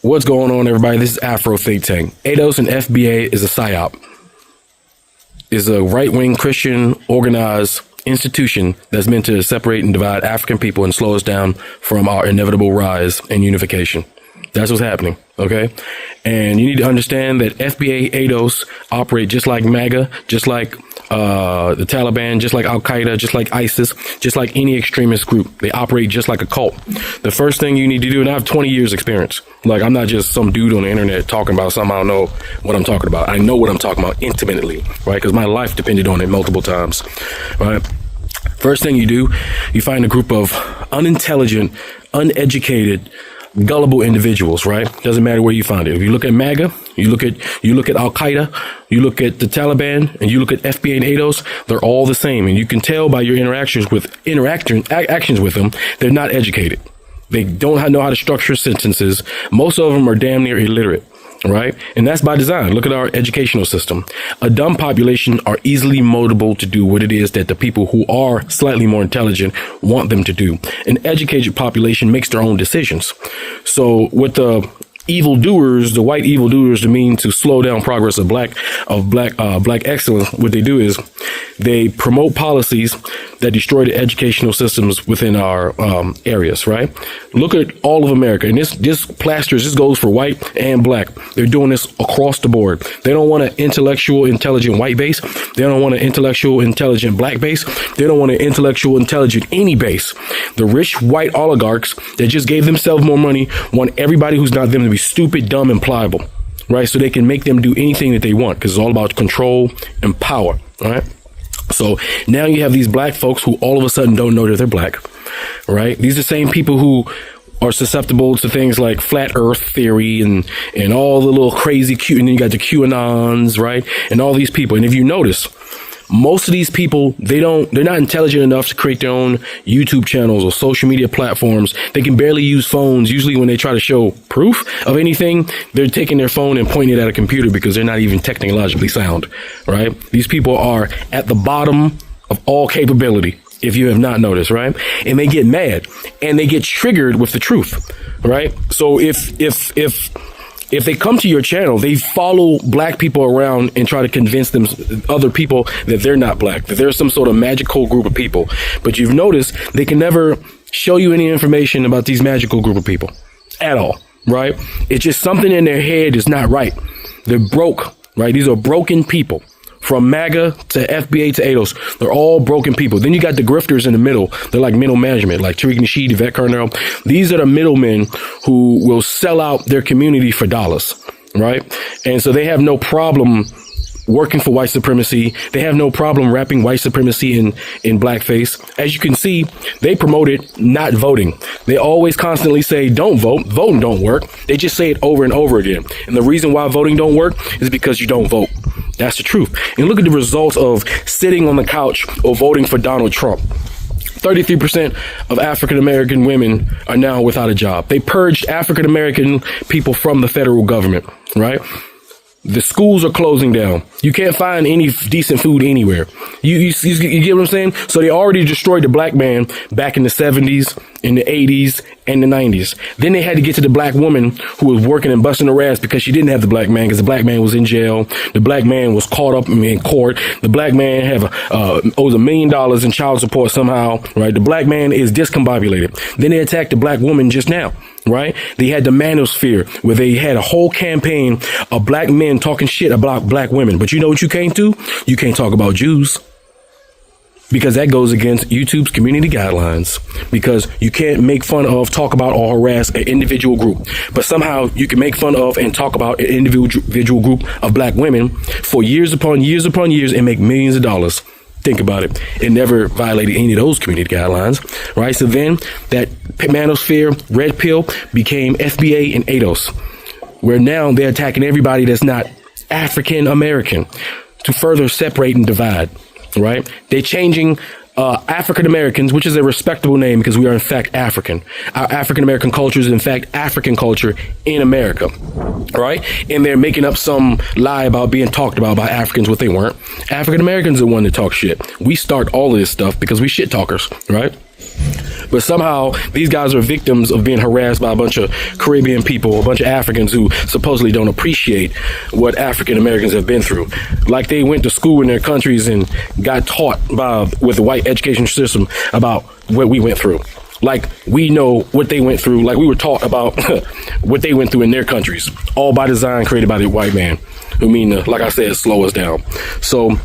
What's going on, everybody? This is Afro Think Tank. ADOS and FBA is a psyop. Is a right-wing Christian organized institution that's meant to separate and divide African people and slow us down from our inevitable rise and unification. That's what's happening, okay? And you need to understand that FBA, ADOS operate just like MAGA, just like the Taliban, just like Al-Qaeda, just like ISIS, just like any extremist group. They operate just like a cult. The first thing you need to do, and I have 20 years experience. Like, I'm not just some dude on the internet talking about something I don't know what I'm talking about. I know what I'm talking about intimately, right? Because my life depended on it multiple times, right? First thing you do, you find a group of unintelligent, uneducated, gullible individuals, right? Doesn't matter where you find it. If you look at MAGA, you look at Al-Qaeda, you look at the Taliban, and you look at FBA and ADOS, they're all the same. And you can tell by your actions with them, they're not educated. They don't know how to structure sentences. Most of them are damn near illiterate, right? And that's by design. Look at our educational system. A dumb population are easily moldable to do what it is that the people who are slightly more intelligent want them to do. An educated population makes their own decisions. So with the evildoers, the white evildoers, that mean to slow down progress of black excellence, what they do is they promote policies that destroy the educational systems within our areas, right? Look at all of America, and this goes for white and black. They're doing this across the board. They don't want an intellectual, intelligent white base. They don't want an intellectual, intelligent black base. They don't want an intellectual, intelligent any base. The rich white oligarchs that just gave themselves more money want everybody who's not them to be stupid, dumb, and pliable, right? So they can make them do anything that they want, because it's all about control and power, right? So now you have these black folks who all of a sudden don't know that they're black, right? These are the same people who are susceptible to things like flat earth theory and all the little crazy and then you got the QAnons, right? And all these people. And if you notice, most of these people, they're not intelligent enough to create their own YouTube channels or social media platforms. They can barely use phones. Usually when they try to show proof of anything, they're taking their phone and pointing it at a computer because they're not even technologically sound, right? These people are at the bottom of all capability, if you have not noticed, right? And they get mad and they get triggered with the truth, right? So if they come to your channel, they follow black people around and try to convince them, other people, that they're not black, that they're some sort of magical group of people. But you've noticed they can never show you any information about these magical group of people at all, right? It's just something in their head is not right. They're broke, right? These are broken people. From MAGA to FBA to ADOS, they're all broken people. Then you got the grifters in the middle. They're like middle management, like Tariq Nasheed, Yvette Carnell. These are the middlemen who will sell out their community for dollars, right? And so they have no problem working for white supremacy. They have no problem wrapping white supremacy in blackface. As you can see, they promoted not voting. They always constantly say, don't vote. Voting don't work. They just say it over and over again. And the reason why voting don't work is because you don't vote. That's the truth. And look at the results of sitting on the couch or voting for Donald Trump. 33% of African-American women are now without a job. They purged African-American people from the federal government, right? The schools are closing down. You can't find any decent food anywhere. You get what I'm saying? So they already destroyed the black man back in the 70s, in the 80s, and the 90s. Then they had to get to the black woman who was working and busting her ass because she didn't have the black man, because the black man was in jail. The black man was caught up in court. The black man owes $1 million in child support somehow, right? The black man is discombobulated. Then they attacked the black woman just now, right? They had the manosphere, where they had a whole campaign of black men talking shit about black women. But you know what you can't do? You can't talk about Jews, because that goes against YouTube's community guidelines, because you can't make fun of, talk about, or harass an individual group. But somehow you can make fun of and talk about an individual group of black women for years upon years upon years and make millions of dollars. Think about it. It never violated any of those community guidelines, right? So then that manosphere, red pill, became FBA and ADOS, where now they're attacking everybody that's not African American to further separate and divide, right? They're changing African Americans, which is a respectable name because we are in fact African. Our African American culture is in fact African culture in America, right? And they're making up some lie about being talked about by Africans, what they weren't. African Americans are the one that talk shit. We start all of this stuff because we shit talkers, right? But somehow these guys are victims of being harassed by a bunch of Caribbean people, a bunch of Africans who supposedly don't appreciate what African Americans have been through. Like they went to school in their countries and got taught with the white education system about what we went through. Like we know what they went through, like we were taught about what they went through in their countries, all by design, created by the white man who mean to, like I said, slow us down. So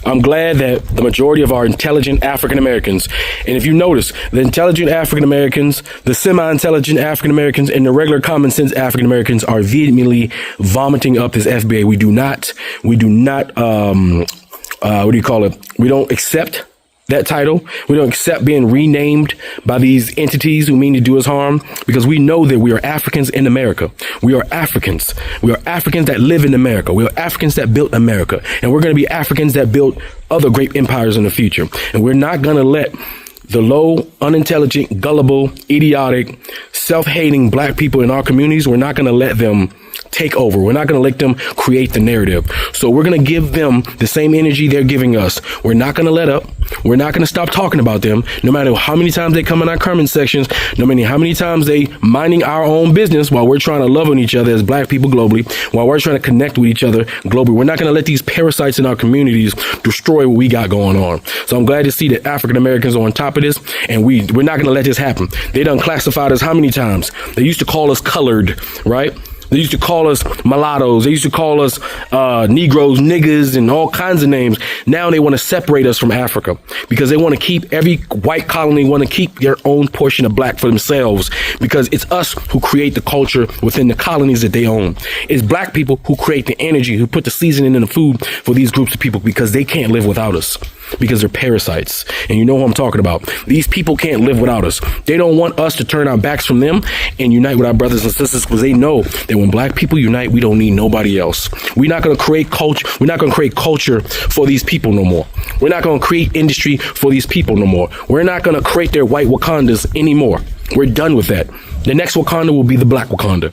I'm glad that the majority of our intelligent African Americans, and if you notice, the intelligent African Americans, the semi-intelligent African Americans, and the regular common sense African Americans are vehemently vomiting up this FBA. We do not, what do you call it? We don't accept that title. We don't accept being renamed by these entities who mean to do us harm, because we know that we are Africans in America. We are Africans. We are Africans that live in America. We are Africans that built America. And we're going to be Africans that built other great empires in the future. And we're not going to let the low, unintelligent, gullible, idiotic, self-hating black people in our communities, we're not going to let them take over. We're not going to let them create the narrative. So we're going to give them the same energy they're giving us. We're not going to let up. We're not going to stop talking about them, no matter how many times they come in our comment sections, no matter how many times they minding our own business while we're trying to love on each other as black people globally, while we're trying to connect with each other globally. We're not going to let these parasites in our communities destroy what we got going on. So I'm glad to see that African Americans are on top of this, and we're not going to let this happen. They done classified us how many times? They used to call us colored, right? They used to call us mulattoes. They used to call us Negroes, niggas, and all kinds of names. Now they want to separate us from Africa because they want to keep every white colony, want to keep their own portion of black for themselves, because it's us who create the culture within the colonies that they own. It's black people who create the energy, who put the seasoning in the food for these groups of people, because they can't live without us, because they're parasites. And you know who I'm talking about. These people can't live without us. They don't want us to turn our backs from them and unite with our brothers and sisters, because they know that when black people unite, we don't need nobody else. We're not going to create culture. We're not going to create culture for these people no more. We're not going to create industry for these people no more. We're not going to create their white Wakandas anymore. We're done with that. The next Wakanda will be the black Wakanda.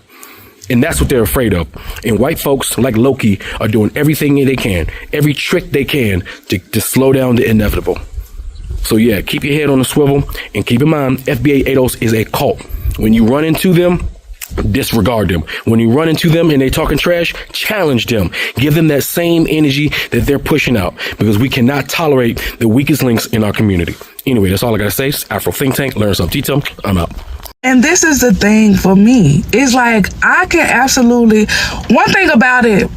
And that's what they're afraid of. And white folks like Loki are doing everything they can, every trick they can to slow down the inevitable. So yeah, keep your head on the swivel, and keep in mind, FBA ADOS is a cult. When you run into them, disregard them. When you run into them and they talking trash, challenge them. Give them that same energy that they're pushing out, because we cannot tolerate the weakest links in our community. Anyway, that's all I got to say. It's Afro Think Tank. Learn some detail. I'm out. And this is the thing for me. It's like, I can absolutely, one thing about it,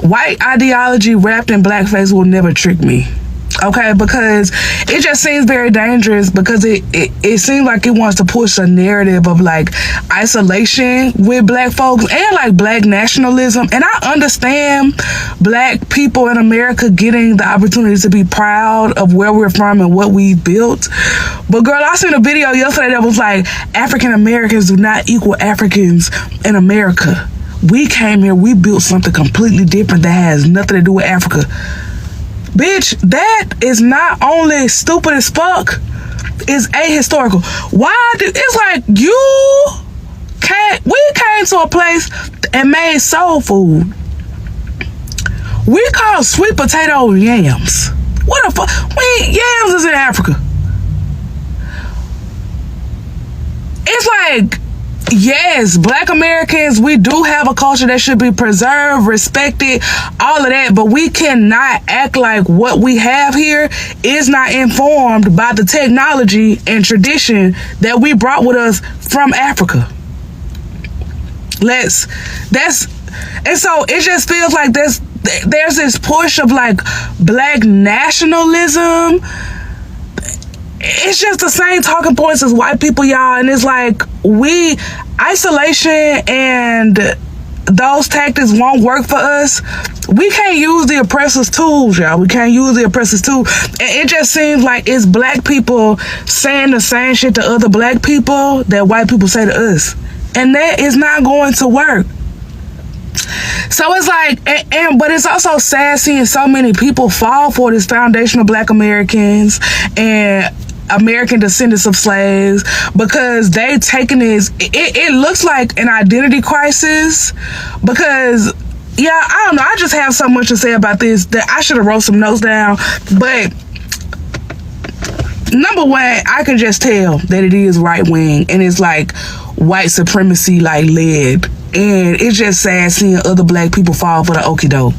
white ideology wrapped in blackface will never trick me. Okay, because it just seems very dangerous, because it seems like it wants to push a narrative of like isolation with black folks and like black nationalism. And I understand black people in America getting the opportunity to be proud of where we're from and what we built. But girl, I seen a video yesterday that was like, African Americans do not equal Africans in America. We came here, we built something completely different that has nothing to do with Africa. Bitch, that is not only stupid as fuck, it's ahistorical. It's like we came to a place and made soul food. We call sweet potato yams. What the fuck? Yams is in Africa. It's like, yes, black Americans, we do have a culture that should be preserved, respected, all of that, but we cannot act like what we have here is not informed by the technology and tradition that we brought with us from Africa. And so it just feels like there's this push of like black nationalism. It's just the same talking points as white people, y'all. And it's like, isolation and those tactics won't work for us. We can't use the oppressor's tools, y'all. We can't use the oppressor's tools. And it just seems like it's black people saying the same shit to other black people that white people say to us. And that is not going to work. So it's like, but it's also sad seeing so many people fall for this foundational black Americans and American descendants of slaves, because they taking this, it looks like an identity crisis, because yeah, I don't know, I just have so much to say about this that I should have wrote some notes down, but number one, I can just tell that it is right wing and it's like white supremacy like led, and it's just sad seeing other black people fall for the okie doke,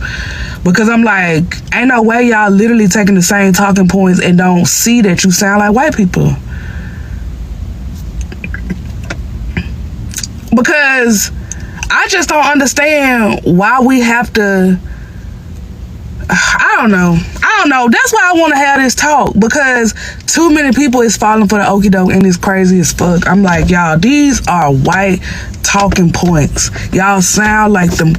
because I'm like, ain't no way y'all literally taking the same talking points and don't see that you sound like white people. Because I just don't understand why we have to. I don't know. That's why I want to have this talk, because too many people is falling for the okie doke and it's crazy as fuck. I'm like, y'all, these are white talking points. Y'all sound like them.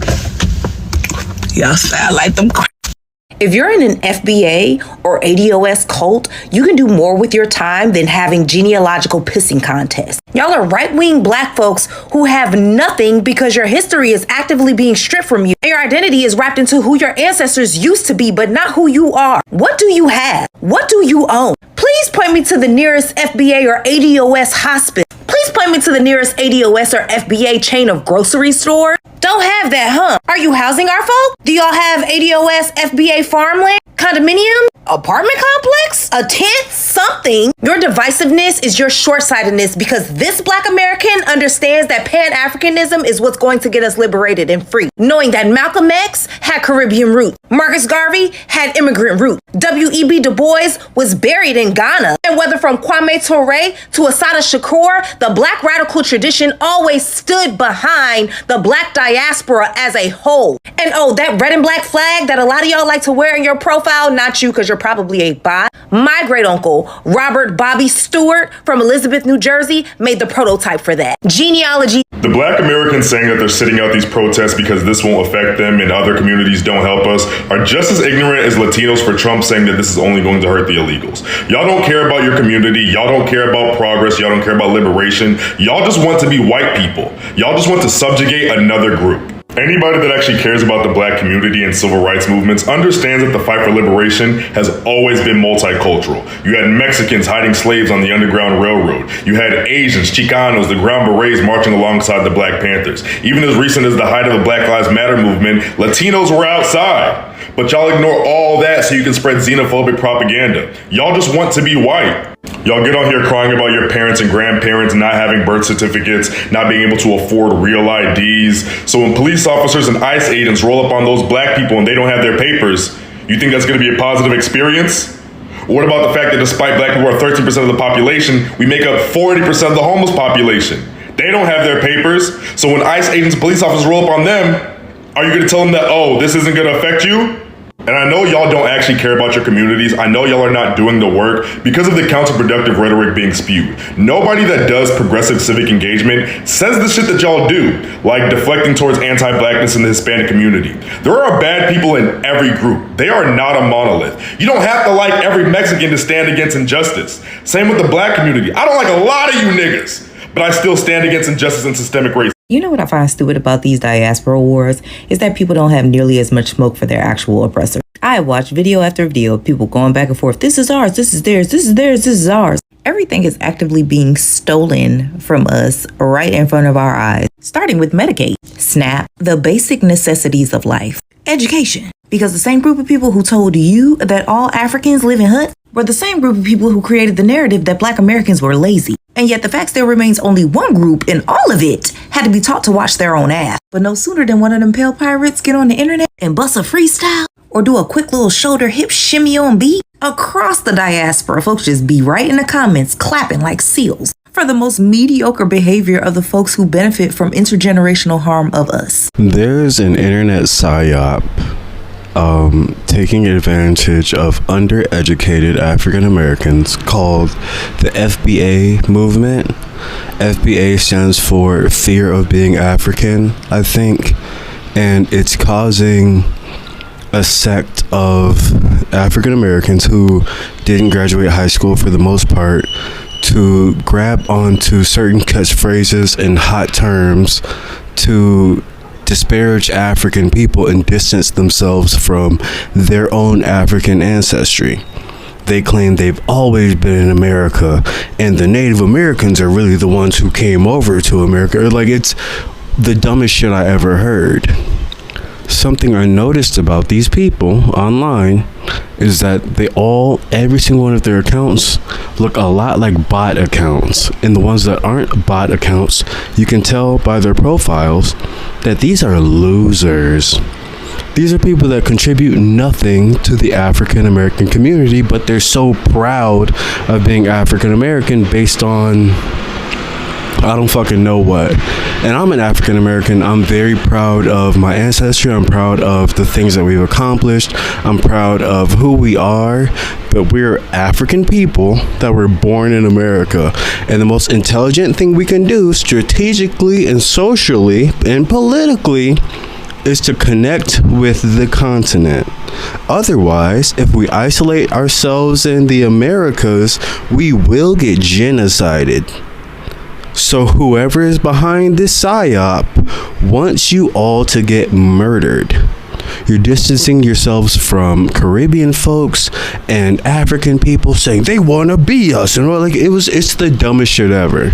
If you're in an FBA or ADOS cult, you can do more with your time than having genealogical pissing contests. Y'all are right-wing black folks who have nothing because your history is actively being stripped from you and your identity is wrapped into who your ancestors used to be, but not who you are. What do you have? What do you own? Please point me to the nearest FBA or ADOS hospice. Please point me to the nearest ADOS or FBA chain of grocery stores. Don't have that, huh? Are you housing our folk? Do y'all have ADOS, FBA farmland, condominium, apartment complex, a tent, something? Your divisiveness is your short-sightedness, because this black American understands that Pan-Africanism is what's going to get us liberated and free. Knowing that Malcolm X had Caribbean roots, Marcus Garvey had immigrant roots, W.E.B. Du Bois was buried in Ghana, and whether from Kwame Ture to Assata Shakur, the black radical tradition always stood behind the black diaspora as a whole. And oh, that red and black flag that a lot of y'all like to wear in your profile, not you because you're probably a bot. My great uncle, Robert Bobby Stewart from Elizabeth, New Jersey, made the prototype for that. Genealogy. The black Americans saying that they're sitting out these protests because this won't affect them and other communities don't help us are just as ignorant as Latinos for Trump saying that this is only going to hurt the illegals. Y'all don't care about your community. Y'all don't care about progress. Y'all don't care about liberation. Y'all just want to be white people. Y'all just want to subjugate another group. Anybody that actually cares about the black community and civil rights movements understands that the fight for liberation has always been multicultural. You had Mexicans hiding slaves on the Underground Railroad. You had Asians, Chicanos, the Ground Berets marching alongside the Black Panthers. Even as recent as the height of the Black Lives Matter movement, Latinos were outside. But y'all ignore all that so you can spread xenophobic propaganda. Y'all just want to be white. Y'all get on here crying about your parents and grandparents not having birth certificates, not being able to afford real IDs. So when police officers and ICE agents roll up on those black people and they don't have their papers, you think that's going to be a positive experience? What about the fact that despite black people are 13% of the population, we make up 40% of the homeless population? They don't have their papers. So when ICE agents and police officers roll up on them, are you going to tell them that, oh, this isn't going to affect you? And I know y'all don't actually care about your communities. I know y'all are not doing the work because of the counterproductive rhetoric being spewed. Nobody that does progressive civic engagement says the shit that y'all do, like deflecting towards anti-blackness in the Hispanic community. There are bad people in every group. They are not a monolith. You don't have to like every Mexican to stand against injustice. Same with the black community. I don't like a lot of you niggas, but I still stand against injustice and systemic racism. You know what I find stupid about these diaspora wars is that people don't have nearly as much smoke for their actual oppressor. I watch video after video of people going back and forth. This is ours. This is theirs. This is theirs. This is ours. Everything is actively being stolen from us right in front of our eyes, starting with Medicaid, SNAP, the basic necessities of life, education. Because the same group of people who told you that all Africans live in huts were the same group of people who created the narrative that black Americans were lazy. And yet the fact still remains only one group in all of it had to be taught to watch their own ass. But no sooner than one of them pale pirates get on the internet and bust a freestyle or do a quick little shoulder hip shimmy on beat, across the diaspora, folks just be right in the comments clapping like seals for the most mediocre behavior of the folks who benefit from intergenerational harm of us. There's an internet psyop taking advantage of undereducated African Americans called the FBA movement. FBA stands for Fear of Being African, I think, and it's causing a sect of African Americans who didn't graduate high school for the most part to grab onto certain catchphrases and hot terms to disparage African people and distance themselves from their own African ancestry. They claim they've always been in America and the Native Americans are really the ones who came over to America. Like, it's the dumbest shit I ever heard. something I noticed about these people online is that every single one of their accounts look a lot like bot accounts. And the ones that aren't bot accounts, you can tell by their profiles that these are losers. These are people that contribute nothing to the African American community, but they're so proud of being African American based on I don't fucking know what. And I'm an African American. I'm very proud of my ancestry. I'm proud of the things that we've accomplished. I'm proud of who we are. But we're African people that were born in America. And the most intelligent thing we can do strategically and socially and politically is to connect with the continent. Otherwise, if we isolate ourselves in the Americas, we will get genocided. So whoever is behind this psyop wants you all to get murdered. You're distancing yourselves from Caribbean folks and African people saying they want to be us, and it's the dumbest shit ever.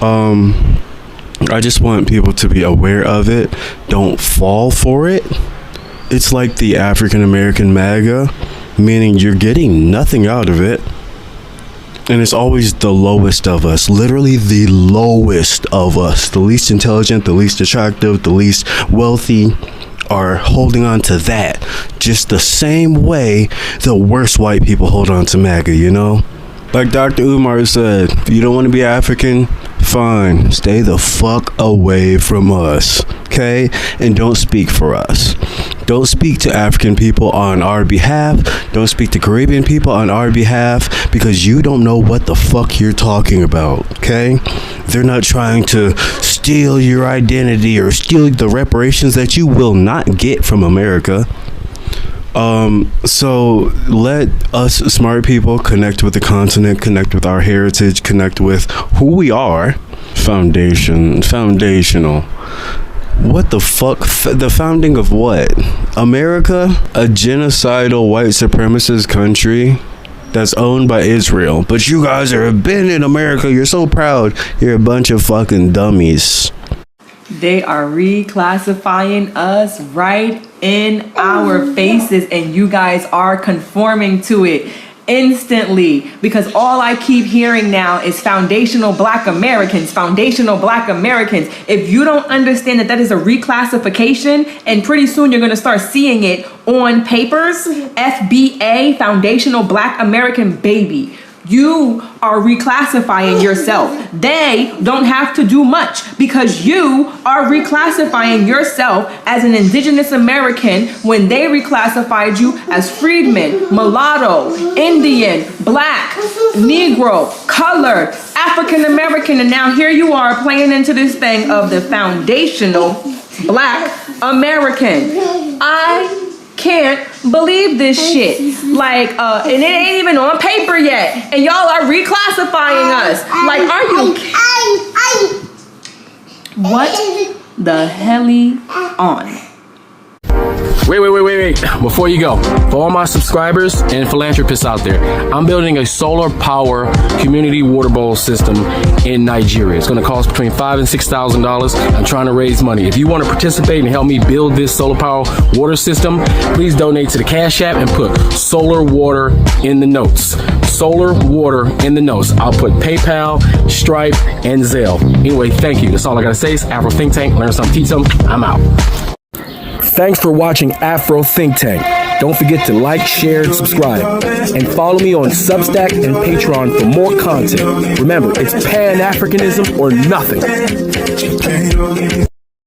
I just want people to be aware of it. Don't fall for it. It's like the African American MAGA, meaning you're getting nothing out of it. And it's always the lowest of us, literally the lowest of us, the least intelligent, the least attractive, the least wealthy are holding on to that just the same way the worst white people hold on to MAGA, you know? Like Dr. Umar said, if you don't want to be African, fine, stay the fuck away from us, okay? And don't speak for us. Don't speak to African people on our behalf. Don't speak to Caribbean people on our behalf, because you don't know what the fuck you're talking about, okay? They're not trying to steal your identity or steal the reparations that you will not get from America. So let us smart people connect with the continent, connect with our heritage, connect with who we are. Foundational. What the fuck? The founding of what? America? A genocidal white supremacist country that's owned by Israel. But you guys have been in America. You're so proud. You're a bunch of fucking dummies. They are reclassifying us right in our faces, and you guys are conforming to it instantly, because all I keep hearing now is foundational black Americans, foundational black Americans. If you don't understand that is a reclassification, and pretty soon you're going to start seeing it on papers, FBA, foundational black American baby. You are reclassifying yourself. They don't have to do much, because you are reclassifying yourself as an indigenous American when they reclassified you as freedman, mulatto, Indian, black, Negro, colored, African American, and now here you are playing into this thing of the foundational black American. I can't believe this shit. Like, and it ain't even on paper yet, and y'all are reclassifying us. Like, are you? What the helly on? Wait. Before you go, for all my subscribers and philanthropists out there, I'm building a solar power community water bowl system in Nigeria. It's going to cost between $5,000 and $6,000. I'm trying to raise money. If you want to participate and help me build this solar power water system, please donate to the Cash App and put solar water in the notes. Solar water in the notes. I'll put PayPal, Stripe, and Zelle. Anyway, thank you. That's all I got to say. It's Afro Think Tank. Learn something, teach something. I'm out. Thanks for watching Afro Think Tank. Don't forget to like, share, and subscribe. And follow me on Substack and Patreon for more content. Remember, it's Pan-Africanism or nothing.